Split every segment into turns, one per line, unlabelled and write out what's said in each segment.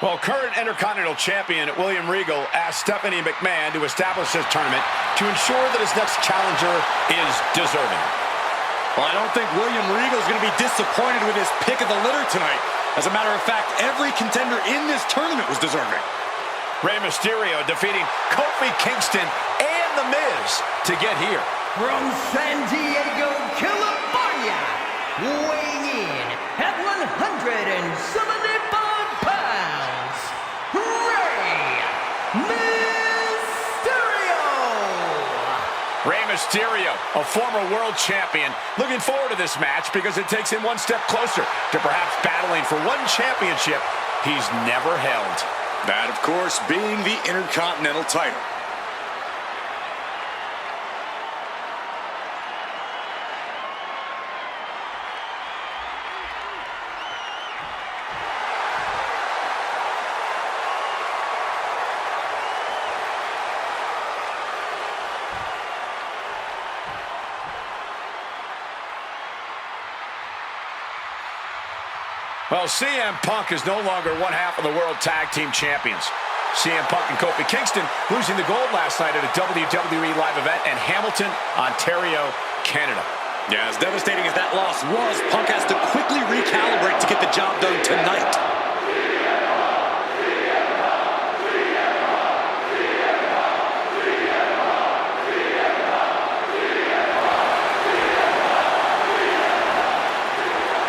Well, current Intercontinental Champion William Regal asked Stephanie McMahon to establish this tournament to ensure that his next challenger is deserving.
Well, I don't think William Regal is going to be disappointed with his pick of the litter tonight. As a matter of fact, every contender in this tournament was deserving.
Rey Mysterio defeating Kofi Kingston and The Miz to get here.
From San Diego, California, weighing in at 175 pounds, Rey Mysterio!
Rey Mysterio, a former world champion, looking forward to this match because it takes him one step closer to perhaps battling for one championship he's never held.
That, of course, being the Intercontinental title.
Well, CM Punk is no longer one half of the World Tag Team Champions. CM Punk and Kofi Kingston losing the gold last night at a WWE live event in Hamilton, Ontario, Canada.
Yeah, as devastating as that loss was, Punk has to quickly recalibrate to get the job done tonight.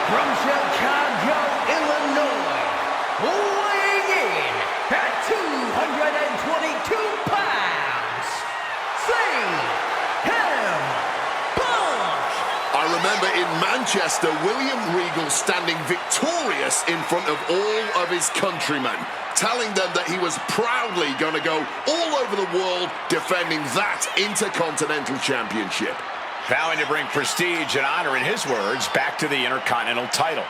From Chicago, Illinois, weighing in at 222 pounds, CM Punk!
I remember in Manchester, William Regal standing victorious in front of all of his countrymen, telling them that he was proudly going to go all over the world defending that Intercontinental Championship.
Vowing to bring prestige and honor, in his words, back to the Intercontinental title.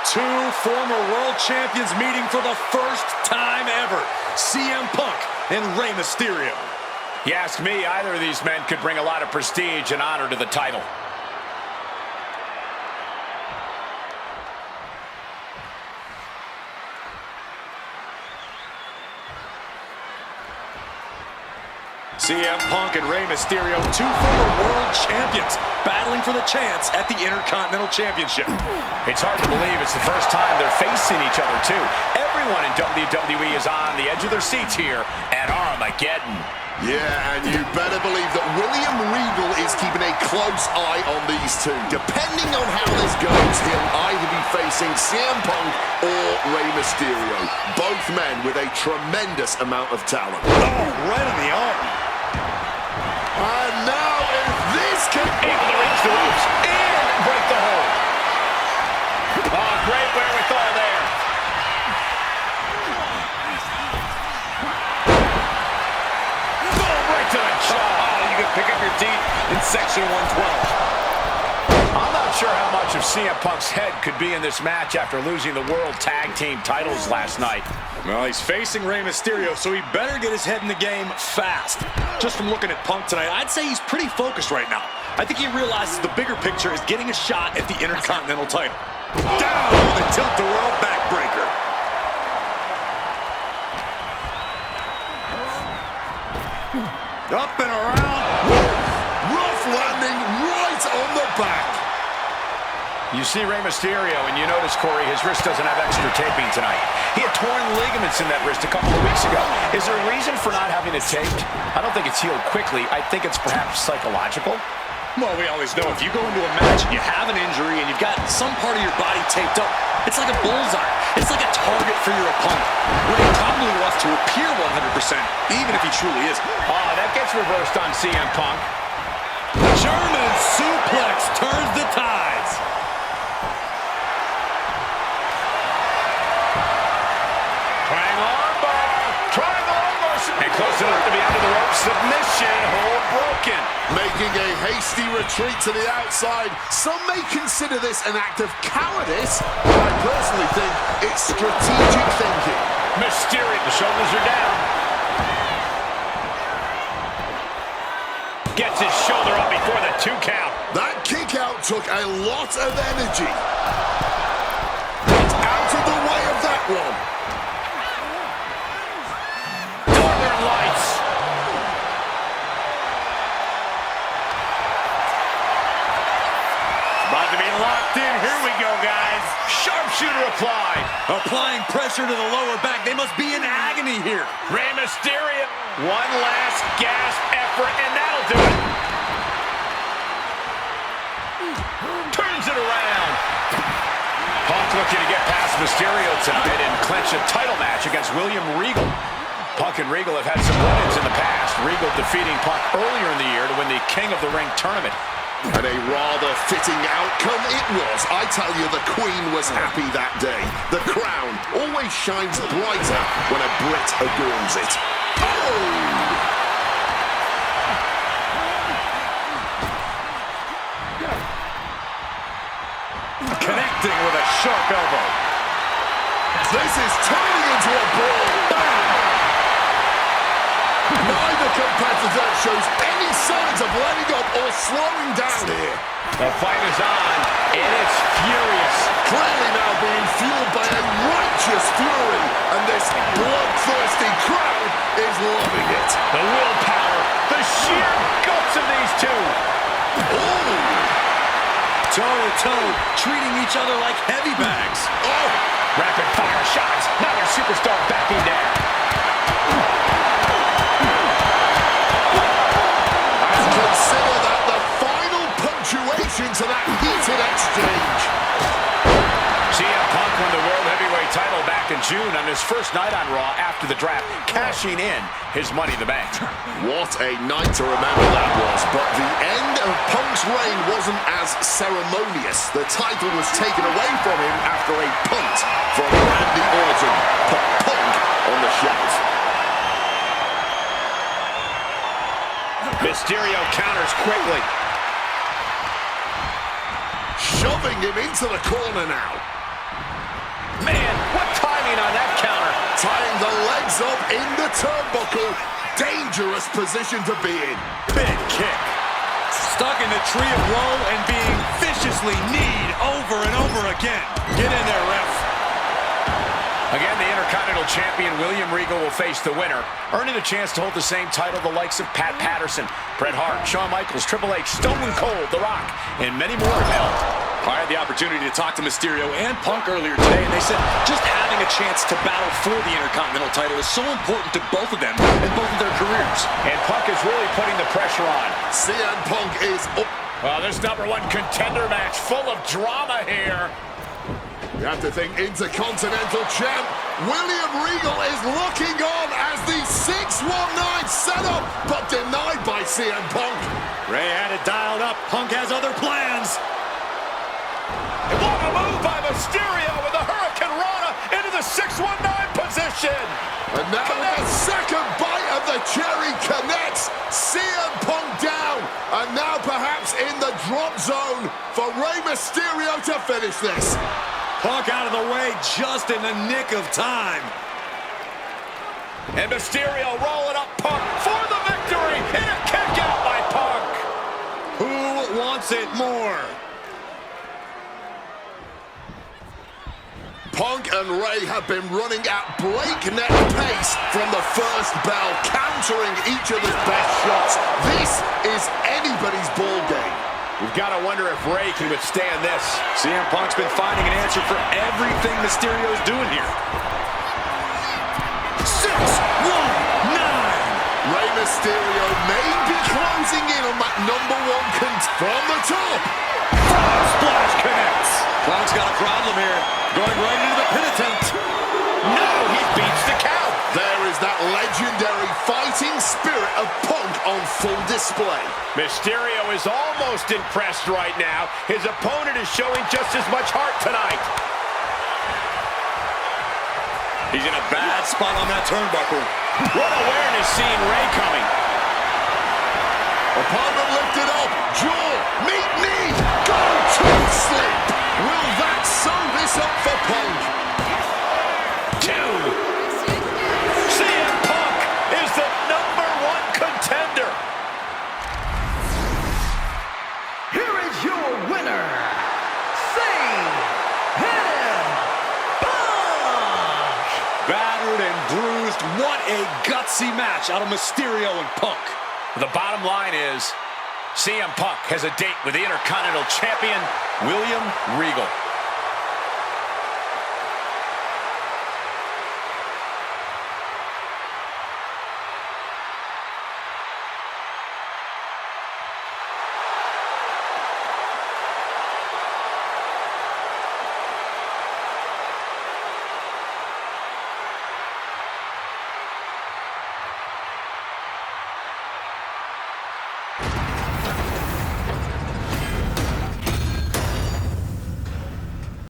Two former world champions meeting for the first time ever. CM Punk and Rey Mysterio.
You ask me, either of these men could bring a lot of prestige and honor to the title.
CM Punk and Rey Mysterio, two former world champions, battling for the chance at the Intercontinental Championship.
It's hard to believe it's the first time they're facing each other, too. Everyone in WWE is on the edge of their seats here at Armageddon.
Yeah, and you better believe that William Regal is keeping a close eye on these two. Depending on how this goes, he'll either be facing CM Punk or Rey Mysterio. Both men with a tremendous amount of talent.
Oh, right in the arm.
And now if this can...
Able to reach the ropes and break the hold. Oh, great wherewithal there. Boom, right to the jaw.
Oh, you can pick up your teeth in section 112.
I'm not sure how much of CM Punk's head could be in this match after losing the World Tag Team titles last night.
Well, he's facing Rey Mysterio, so he better get his head in the game fast. Just from looking at Punk tonight, I'd say he's pretty focused right now. I think he realizes the bigger picture is getting a shot at the Intercontinental title. Down with a tilt-the-world backbreaker. Up and around.
Rough landing right on the back.
You see Rey Mysterio, and you notice, Corey, his wrist doesn't have extra taping tonight. He had torn ligaments in that wrist a couple of weeks ago. Is there a reason for not having it taped? I don't think it's healed quickly. I think it's perhaps psychological.
Well, we always know if you go into a match and you have an injury and you've got some part of your body taped up, it's like a bullseye. It's like a target for your opponent. Rey probably wants to appear 100%, even if he truly isn't.
Oh, that gets reversed on CM Punk.
German suplex turns the tides.
Triangle armbar. close enough to be under the rope. Submission hold broken.
Making a hasty retreat to the outside. Some may consider this an act of cowardice, but I personally think it's strategic thinking.
Mysterio, the shoulders are down. Gets his shoulder up before the 2 count.
That kick out took a lot of energy. It's out of the way of that one.
Northern Lights. About to be locked in. Here we go, guys. Sharpshooter applied.
Applying pressure to the lower back. They must be in agony here.
Rey Mysterio. One last gasp effort, and that'll do it. Turns it around. Punk looking to get past Mysterio tonight and clinch a title match against William Regal. Punk and Regal have had some run-ins in the past. Regal defeating Punk earlier in the year to win the King of the Ring tournament.
And a rather fitting outcome it was. I tell you, the Queen was happy that day. The crown always shines brighter when a Brit adorns it. Oh!
Connecting with a sharp elbow.
This is turning into a brawl. Neither competitor shows any signs of letting up or slowing down here.
The fight is on, and it's furious.
Clearly now being fueled by a righteous fury, and this bloodthirsty crowd is loving it.
The willpower, the sheer guts of these two.
Ooh!
Toe-to-toe, treating each other like heavy bags.
Oh!
Rapid fire shots. Now their superstar backing down.
And consider that the final punctuation to that heated exchange.
CM Punk won the World Heavyweight title back in June on his first night on Raw after the draft, cashing in his Money in the Bank.
What a night to remember that was, but the end of Punk's reign wasn't as ceremonious. The title was taken away from him after a punt from Randy Orton. Put Punk on the shelf.
Mysterio counters quickly.
Shoving him into the corner now.
Man, what timing on that counter.
Tying the legs up in the turnbuckle. Dangerous position to be in.
Big kick. Stuck in the tree of woe and being viciously kneed over and over again. Get in there, ref.
Again, the Intercontinental Champion William Regal will face the winner, earning a chance to hold the same title the likes of Pat Patterson, Bret Hart, Shawn Michaels, Triple H, Stone Cold, The Rock, and many more have held.
I had the opportunity to talk to Mysterio and Punk earlier today, and they said just having a chance to battle for the Intercontinental title is so important to both of them and both of their careers.
And Punk is really putting the pressure on.
CM Punk is up.
Well, this #1 contender match full of drama here.
You have to think Intercontinental Champ William Regal is looking on as the 619 setup, but denied by CM Punk.
Ray had it dialed up. Punk has other plans.
And what a move by Mysterio with the Hurricane Rana into the 619 position.
And now the second bite of the cherry connects. CM Punk down. And now perhaps in the drop zone for Rey Mysterio to finish this.
Punk out of the way just in the nick of time.
And Mysterio rolling up Punk for the victory. And a kick out by Punk.
Who wants it more?
Punk and Ray have been running at breakneck pace from the first bell, countering each other's best shots. This is anybody's ball game.
We've got to wonder if Ray can withstand this.
CM Punk's been finding an answer for everything Mysterio's doing here. 619.
Rey Mysterio may be closing in on that #1 from the top.
Frog splash connects. Punk's got a problem here. Going right into the pin attempt.
No, he beats the count.
There is that legendary fighting spirit of Punk on full display.
Mysterio is almost impressed right now. His opponent is showing just as much heart tonight.
He's in a bad spot on that turnbuckle.
What awareness seeing Ray coming.
Opponent lifted up. Jaw. Meet knee. Go to sleep. Will that sew this up for Punk?
2. CM Punk is the #1 contender.
Here is your winner, CM Punk!
Battered and bruised. What a gutsy match out of Mysterio and Punk.
The bottom line is CM Punk has a date with the Intercontinental Champion, William Regal.